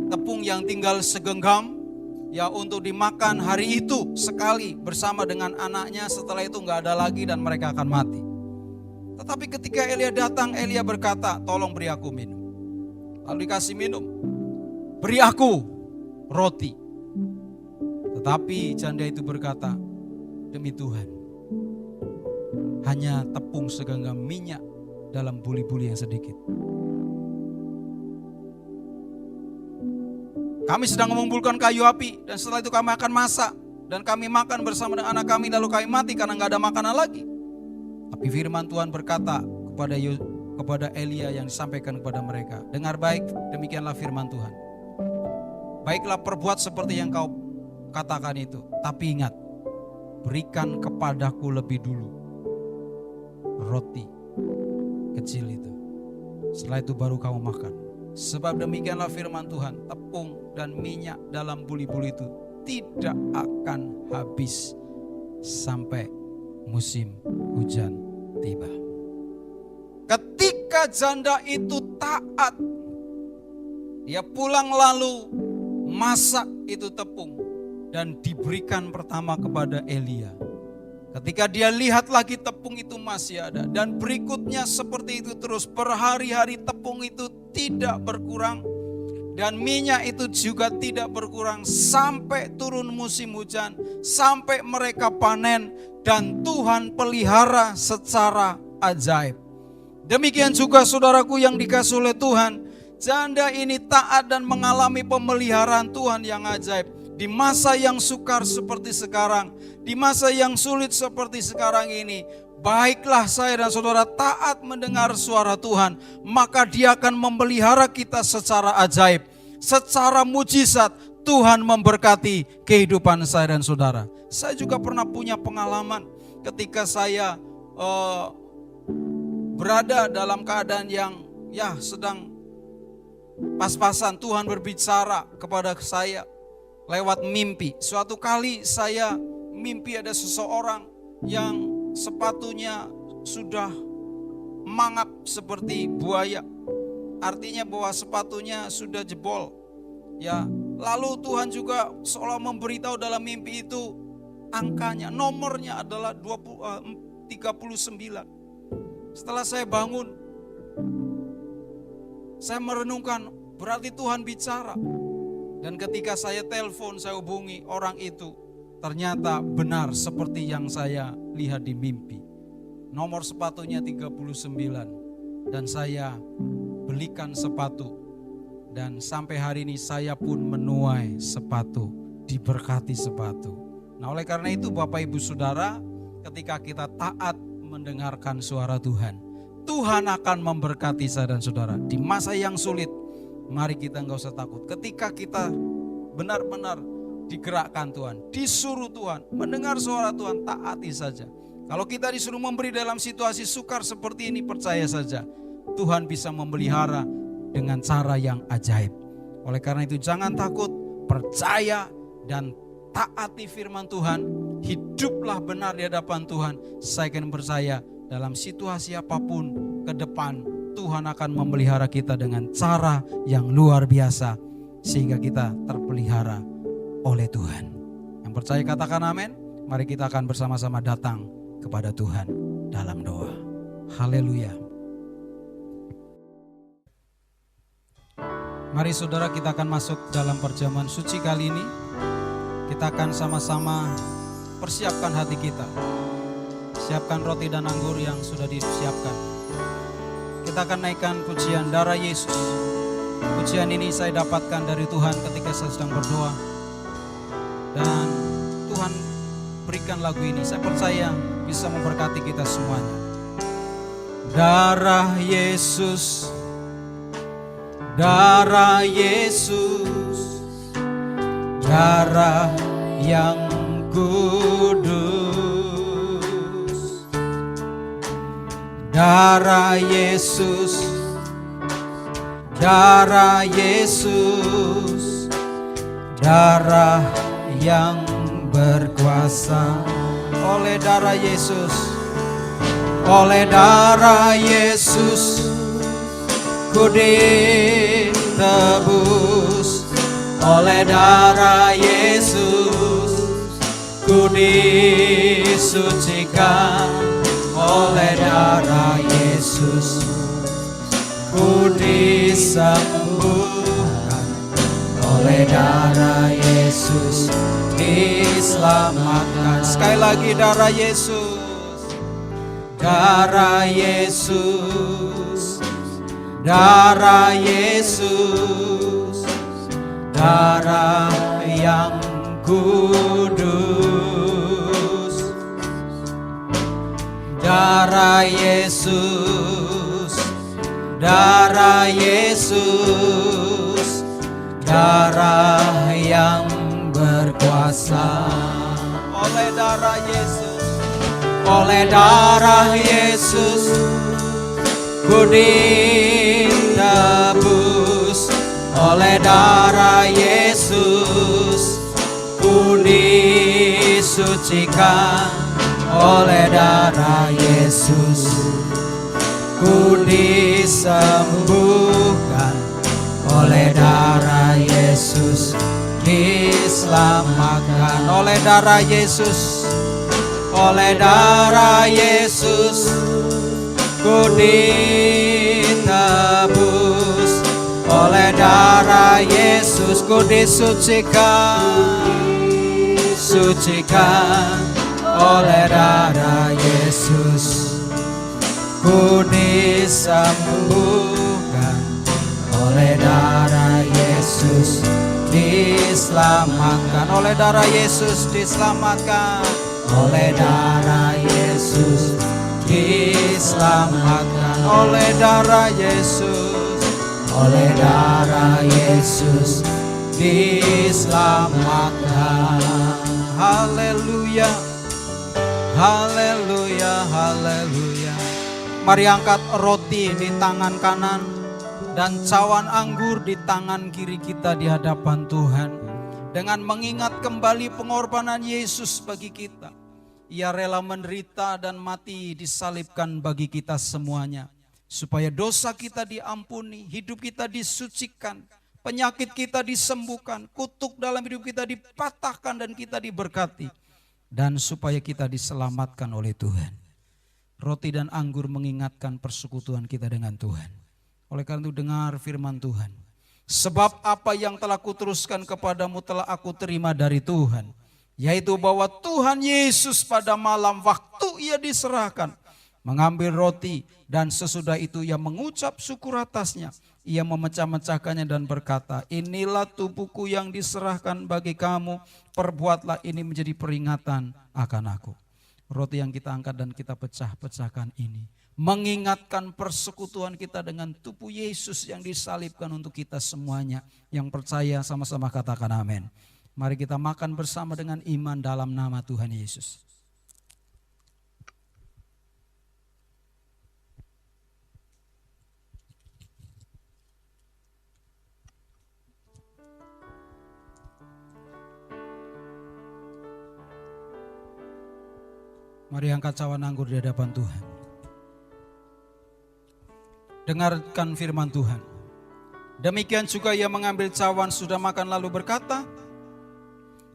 tepung yang tinggal segenggam, ya untuk dimakan hari itu sekali bersama dengan anaknya, setelah itu nggak ada lagi dan mereka akan mati. Tetapi ketika Elia datang, Elia berkata, tolong beri aku minum. Lalu dikasih minum, beri aku roti. Tetapi janda itu berkata, demi Tuhan, hanya tepung segenggam minyak dalam buli-buli yang sedikit. Kami sedang mengumpulkan kayu api dan setelah itu kami akan masak dan kami makan bersama dengan anak kami lalu kami mati karena gak ada makanan lagi. Tapi firman Tuhan berkata kepada Elia yang disampaikan kepada mereka, dengar baik, demikianlah firman Tuhan. Baiklah perbuat seperti yang kau katakan itu, tapi ingat, berikan kepadaku lebih dulu roti kecil itu. Setelah itu baru kamu makan. Sebab demikianlah firman Tuhan, tepung dan minyak dalam buli-buli itu tidak akan habis sampai musim hujan tiba. Ketika janda itu taat, dia pulang lalu masak itu tepung dan diberikan pertama kepada Elia. Ketika dia lihat lagi tepung itu masih ada. Dan berikutnya seperti itu terus. Berhari-hari tepung itu tidak berkurang. Dan minyak itu juga tidak berkurang. Sampai turun musim hujan. Sampai mereka panen. Dan Tuhan pelihara secara ajaib. Demikian juga saudaraku yang dikasihi oleh Tuhan. Janda ini taat dan mengalami pemeliharaan Tuhan yang ajaib. Di masa yang sukar seperti sekarang, di masa yang sulit seperti sekarang ini, baiklah saya dan saudara taat mendengar suara Tuhan, maka Dia akan memelihara kita secara ajaib, secara mujizat. Tuhan memberkati kehidupan saya dan saudara. Saya juga pernah punya pengalaman ketika saya berada dalam keadaan yang sedang pas-pasan. Tuhan berbicara kepada saya lewat mimpi. Suatu kali saya mimpi ada seseorang yang sepatunya sudah mangap seperti buaya. Artinya bahwa sepatunya sudah jebol. Ya, lalu Tuhan juga seolah memberitahu dalam mimpi itu angkanya, nomornya adalah 39. Setelah saya bangun, saya merenungkan, berarti Tuhan bicara. Dan ketika saya telepon, saya hubungi orang itu, ternyata benar seperti yang saya lihat di mimpi. Nomor sepatunya 39 dan saya belikan sepatu. Dan sampai hari ini saya pun menuai sepatu, diberkati sepatu. Nah, oleh karena itu Bapak Ibu Saudara, ketika kita taat mendengarkan suara Tuhan, Tuhan akan memberkati saya dan saudara. Di masa yang sulit, mari kita enggak usah takut. Ketika kita benar-benar digerakkan Tuhan, disuruh Tuhan, mendengar suara Tuhan, taati saja. Kalau kita disuruh memberi dalam situasi sukar seperti ini, percaya saja Tuhan bisa memelihara dengan cara yang ajaib. Oleh karena itu jangan takut, percaya dan taati firman Tuhan. Hiduplah benar di hadapan Tuhan. Saya akan percaya dalam situasi apapun ke depan, Tuhan akan memelihara kita dengan cara yang luar biasa, sehingga kita terpelihara oleh Tuhan. Yang percaya katakan amin. Mari kita akan bersama-sama datang kepada Tuhan dalam doa. Haleluya. Mari saudara, kita akan masuk dalam perjamuan suci kali ini. Kita akan sama-sama persiapkan hati kita. Siapkan roti dan anggur yang sudah disiapkan. Kita akan naikkan pujian darah Yesus. Pujian ini saya dapatkan dari Tuhan ketika saya sedang berdoa. Dan Tuhan berikan lagu ini. Saya percaya bisa memberkati kita semuanya. Darah Yesus, darah Yesus, darah yang kudus. Darah Yesus, darah Yesus, darah yang berkuasa. Oleh darah Yesus, oleh darah Yesus, ku ditebus. Oleh darah Yesus, ku disucikan. Oleh darah Yesus, ku disembuhkan. Oleh darah Yesus, diselamatkan. Sekali lagi darah Yesus, darah Yesus, darah Yesus, darah yang kudus. Darah Yesus, darah Yesus, darah yang berkuasa. Oleh darah Yesus, oleh darah Yesus, ku ditebus. Oleh darah Yesus, ku disucikan. Oleh darah Yesus, ku disembuhkan. Oleh darah Yesus, diselamatkan. Oleh darah Yesus, oleh darah Yesus, ku ditebus. Oleh darah Yesus, ku disucikan, sucikan. Oleh darah Yesus, ku disembuhkan. Oleh darah Yesus, diselamatkan. Oleh darah Yesus, diselamatkan. Oleh darah Yesus, diselamatkan oleh darah Yesus, oleh darah Yesus diselamatkan. Haleluya, haleluya, haleluya. Mari angkat roti di tangan kanan dan cawan anggur di tangan kiri kita di hadapan Tuhan. Dengan mengingat kembali pengorbanan Yesus bagi kita. Ia rela menderita dan mati disalibkan bagi kita semuanya. Supaya dosa kita diampuni, hidup kita disucikan, penyakit kita disembuhkan, kutuk dalam hidup kita dipatahkan dan kita diberkati. Dan supaya kita diselamatkan oleh Tuhan. Roti dan anggur mengingatkan persekutuan kita dengan Tuhan. Oleh karena itu dengar firman Tuhan. Sebab apa yang telah kuteruskan kepadamu telah aku terima dari Tuhan. Yaitu bahwa Tuhan Yesus pada malam waktu ia diserahkan. Mengambil roti dan sesudah itu ia mengucap syukur atasnya. Ia memecah-mecahkannya dan berkata, inilah tubuhku yang diserahkan bagi kamu. Perbuatlah ini menjadi peringatan akan aku. Roti yang kita angkat dan kita pecah-pecahkan ini mengingatkan persekutuan kita dengan tubuh Yesus yang disalibkan untuk kita semuanya. Yang percaya sama-sama katakan amin. Mari kita makan bersama dengan iman dalam nama Tuhan Yesus. Mari angkat cawan anggur di hadapan Tuhan. Dengarkan firman Tuhan. Demikian juga ia mengambil cawan sudah makan lalu berkata,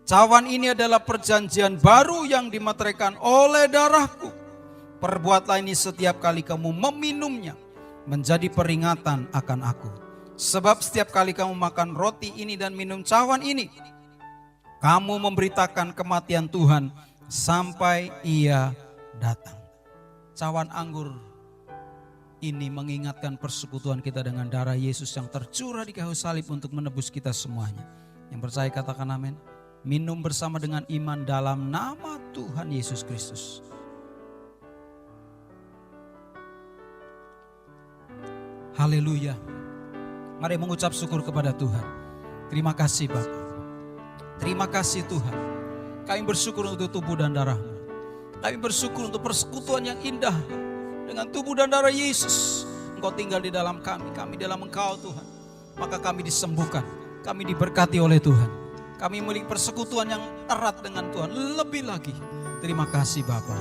cawan ini adalah perjanjian baru yang dimeteraikan oleh darahku. Perbuatlah ini setiap kali kamu meminumnya, menjadi peringatan akan aku. Sebab setiap kali kamu makan roti ini dan minum cawan ini, kamu memberitakan kematian Tuhan sampai ia datang. Cawan anggur ini mengingatkan persekutuan kita dengan darah Yesus yang tercurah di kayu salib untuk menebus kita semuanya. Yang percaya katakan amin. Minum bersama dengan iman dalam nama Tuhan Yesus Kristus. Haleluya. Mari mengucap syukur kepada Tuhan. Terima kasih Bapa. Terima kasih Tuhan. Kami bersyukur untuk tubuh dan darah-Mu. Kami bersyukur untuk persekutuan yang indah dengan tubuh dan darah Yesus. Engkau tinggal di dalam kami dalam Engkau Tuhan. Maka kami disembuhkan, kami diberkati oleh Tuhan. Kami memiliki persekutuan yang erat dengan Tuhan. Lebih lagi, terima kasih Bapa.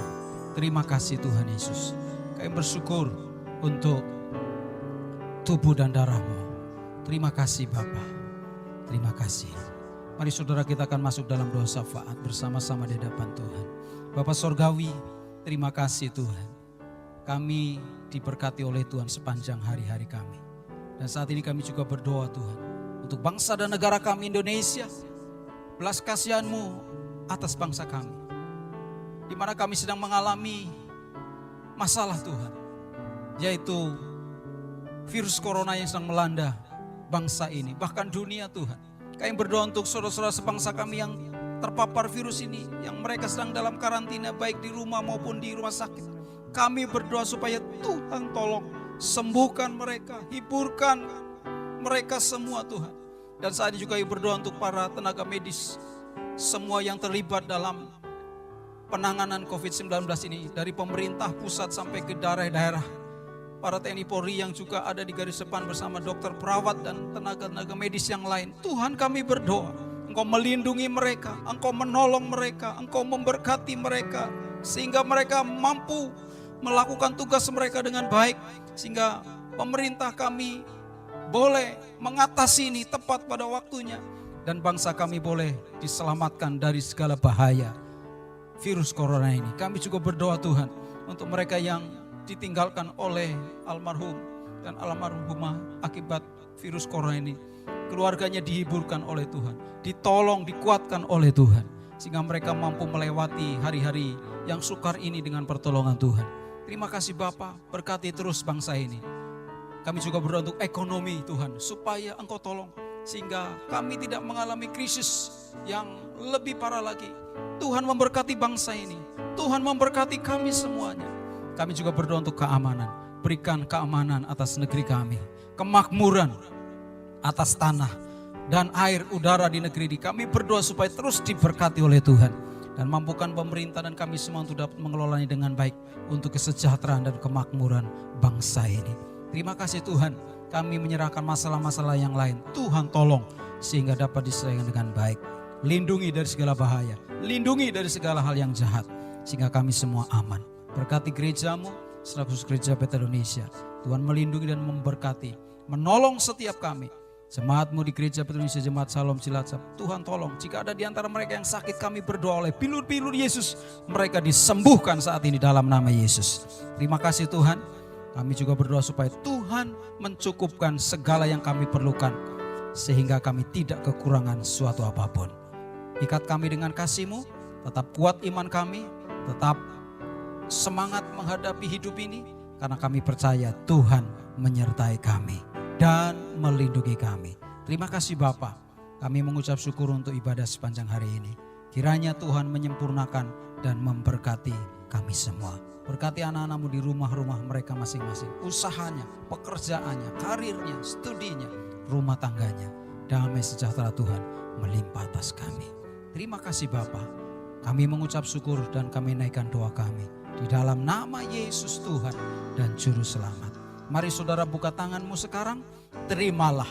Terima kasih Tuhan Yesus. Kami bersyukur untuk tubuh dan darah-Mu. Terima kasih Bapa. Terima kasih. Mari saudara kita akan masuk dalam doa syafaat bersama-sama di hadapan Tuhan. Bapa Sorgawi, terima kasih Tuhan. Kami diberkati oleh Tuhan sepanjang hari-hari kami. Dan saat ini kami juga berdoa Tuhan. Untuk bangsa dan negara kami Indonesia. Belas kasihan-Mu atas bangsa kami. Di mana kami sedang mengalami masalah Tuhan. Yaitu virus corona yang sedang melanda bangsa ini. Bahkan dunia Tuhan. Kami berdoa untuk saudara-saudara sebangsa kami yang terpapar virus ini. Yang mereka sedang dalam karantina baik di rumah maupun di rumah sakit. Kami berdoa supaya Tuhan tolong sembuhkan mereka, hiburkan mereka semua Tuhan. Dan saat ini juga berdoa untuk para tenaga medis, semua yang terlibat dalam penanganan COVID-19 ini. Dari pemerintah pusat sampai ke daerah-daerah. Para TNI Polri yang juga ada di garis depan bersama dokter perawat dan tenaga-tenaga medis yang lain. Tuhan kami berdoa, Engkau melindungi mereka, Engkau menolong mereka, Engkau memberkati mereka. Sehingga mereka mampu melakukan tugas mereka dengan baik. Sehingga pemerintah kami boleh mengatasi ini tepat pada waktunya. Dan bangsa kami boleh diselamatkan dari segala bahaya virus corona ini. Kami juga berdoa Tuhan untuk mereka yang ditinggalkan oleh almarhum dan almarhumah akibat virus corona ini. Keluarganya dihiburkan oleh Tuhan. Ditolong, dikuatkan oleh Tuhan. Sehingga mereka mampu melewati hari-hari yang sukar ini dengan pertolongan Tuhan. Terima kasih Bapa, berkati terus bangsa ini. Kami juga berdoa untuk ekonomi Tuhan, supaya Engkau tolong. Sehingga kami tidak mengalami krisis yang lebih parah lagi. Tuhan memberkati bangsa ini. Tuhan memberkati kami semuanya. Kami juga berdoa untuk keamanan. Berikan keamanan atas negeri kami, kemakmuran atas tanah dan air udara di negeri ini. Kami berdoa supaya terus diberkati oleh Tuhan, dan mampukan pemerintah dan kami semua untuk dapat mengelolanya dengan baik untuk kesejahteraan dan kemakmuran bangsa ini. Terima kasih Tuhan, kami menyerahkan masalah-masalah yang lain. Tuhan tolong sehingga dapat diselesaikan dengan baik. Lindungi dari segala bahaya, lindungi dari segala hal yang jahat, sehingga kami semua aman. Berkati gerejamu, Khusus Gereja Bethel Indonesia. Tuhan melindungi dan memberkati, menolong setiap kami. Jemaatmu di Gereja Bethel Indonesia, Jemaat Shalom Cilacap, Tuhan tolong, jika ada di antara mereka yang sakit, kami berdoa oleh pilur-pilur Yesus, mereka disembuhkan saat ini dalam nama Yesus. Terima kasih Tuhan. Kami juga berdoa supaya Tuhan mencukupkan segala yang kami perlukan, sehingga kami tidak kekurangan suatu apapun. Ikat kami dengan kasih-Mu, tetap kuat iman kami, tetap semangat menghadapi hidup ini, karena kami percaya Tuhan menyertai kami dan melindungi kami. Terima kasih Bapa. Kami mengucap syukur untuk ibadah sepanjang hari ini. Kiranya Tuhan menyempurnakan dan memberkati kami semua. Berkati anak-anak-Mu di rumah-rumah mereka masing-masing. Usahanya, pekerjaannya, karirnya, studinya, rumah tangganya. Damai sejahtera Tuhan melimpah atas kami. Terima kasih Bapa. Kami mengucap syukur dan kami naikkan doa kami di dalam nama Yesus Tuhan dan Juru Selamat. Mari saudara buka tanganmu sekarang. Terimalah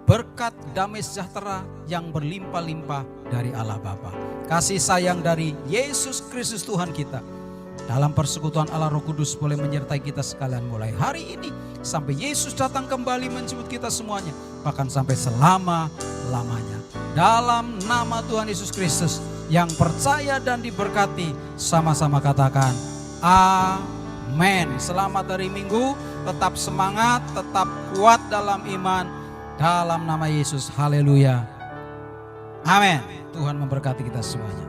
berkat damai sejahtera yang berlimpah-limpah dari Allah Bapa. Kasih sayang dari Yesus Kristus Tuhan kita. Dalam persekutuan Allah Roh Kudus boleh menyertai kita sekalian mulai hari ini sampai Yesus datang kembali menjemput kita semuanya. Bahkan sampai selama-lamanya. Dalam nama Tuhan Yesus Kristus yang percaya dan diberkati, sama-sama katakan amin. Selamat hari Minggu, tetap semangat, tetap kuat dalam iman, dalam nama Yesus. Haleluya. Amin. Tuhan memberkati kita semuanya.